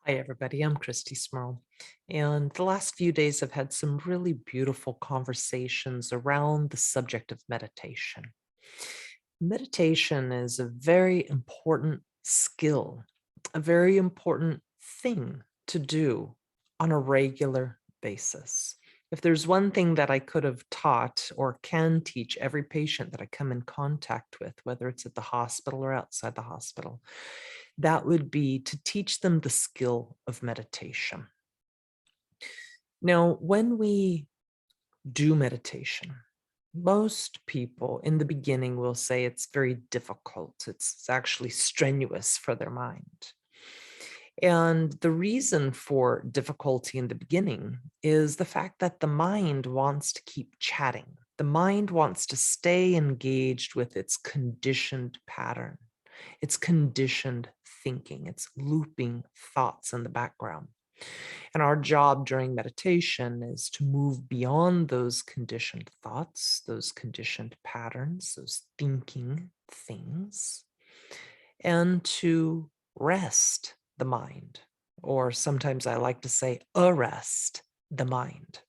Hi, everybody. I'm Christy Smurl. And the last few days, I've had some really beautiful conversations around the subject of meditation. Meditation is a very important skill, a very important thing to do on a regular basis. If there's one thing that I could have taught or can teach every patient that I come in contact with, whether it's at the hospital or outside the hospital, that would be to teach them the skill of meditation. Now, when we do meditation, most people in the beginning will say it's very difficult. It's actually strenuous for their mind. And the reason for difficulty in the beginning is the fact that the mind wants to keep chatting. The mind wants to stay engaged with its conditioned pattern, its conditioned thinking, its looping thoughts in the background. And our job during meditation is to move beyond those conditioned thoughts, those conditioned patterns, those thinking things, and to rest the mind. Or sometimes I like to say, arrest the mind.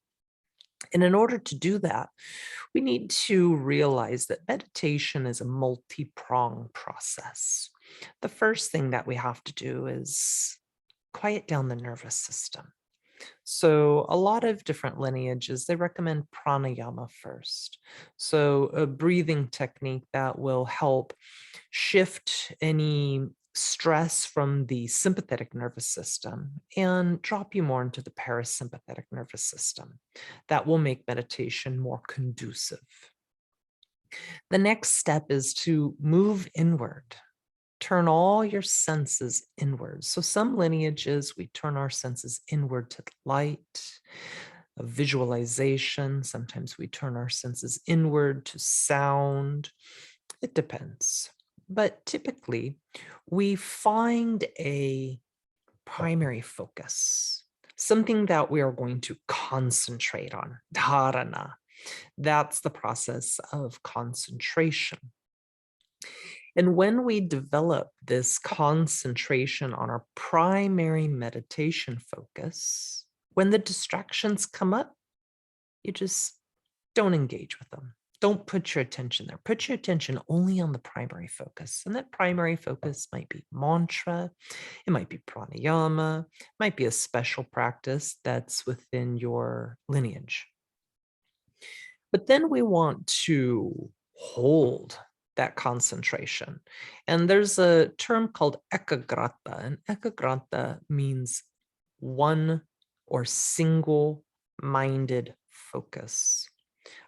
And in order to do that, we need to realize that meditation is a multi-pronged process. The first thing that we have to do is quiet down the nervous system. So a lot of different lineages, they recommend pranayama first. So a breathing technique that will help shift any stress from the sympathetic nervous system and drop you more into the parasympathetic nervous system. That will make meditation more conducive. The next step is to move inward. Turn all your senses inward. So some lineages, we turn our senses inward to the light, a visualization. Sometimes we turn our senses inward to sound. It depends. But typically, we find a primary focus, something that we are going to concentrate on, dharana. That's the process of concentration. And when we develop this concentration on our primary meditation focus, when the distractions come up, you just don't engage with them. Don't put your attention there. Put your attention only on the primary focus. And that primary focus might be mantra, it might be pranayama, it might be a special practice that's within your lineage. But then we want to hold that concentration. And there's a term called Ekagrata, and Ekagrata means one or single minded focus.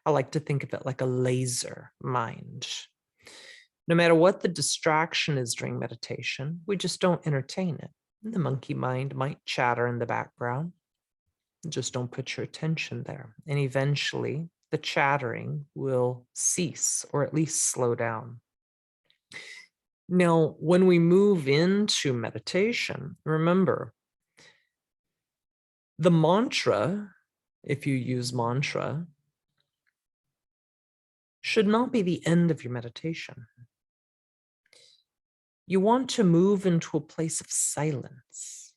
I like to think of it like a laser mind. No matter what the distraction is during meditation, we just don't entertain it. The monkey mind might chatter in the background. Just don't put your attention there. And eventually, the chattering will cease or at least slow down. Now, when we move into meditation, remember the mantra, if you use mantra, should not be the end of your meditation. You want to move into a place of silence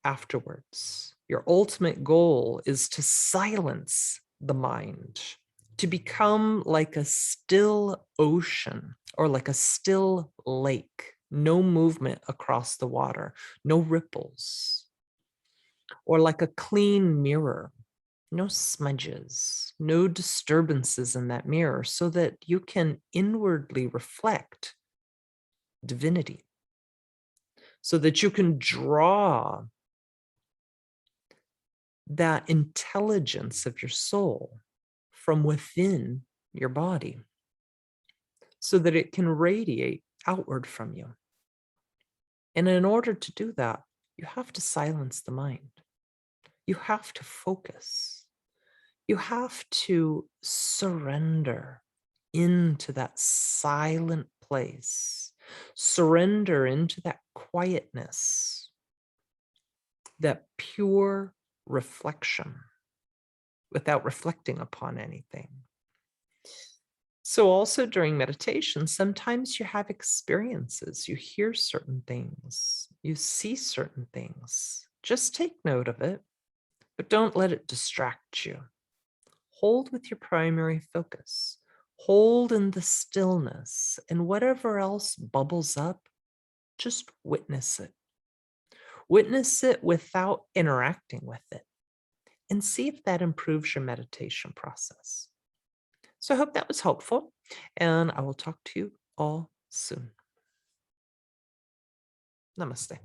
afterwards. Your ultimate goal is to silence the mind, to become like a still ocean or like a still lake, no movement across the water, no ripples, or like a clean mirror, no smudges, no disturbances in that mirror, so that you can inwardly reflect divinity, so that you can draw that intelligence of your soul from within your body so that it can radiate outward from you. And in order to do that, you have to silence the mind. You have to focus. You have to surrender into that silent place, surrender into that quietness, that pure reflection without reflecting upon anything. So, also during meditation, sometimes you have experiences, you hear certain things, you see certain things. Just take note of it, but don't let it distract you. Hold with your primary focus. Hold in the stillness, and whatever else bubbles up, just witness it. Witness it without interacting with it, and see if that improves your meditation process. So I hope that was helpful, and I will talk to you all soon. Namaste.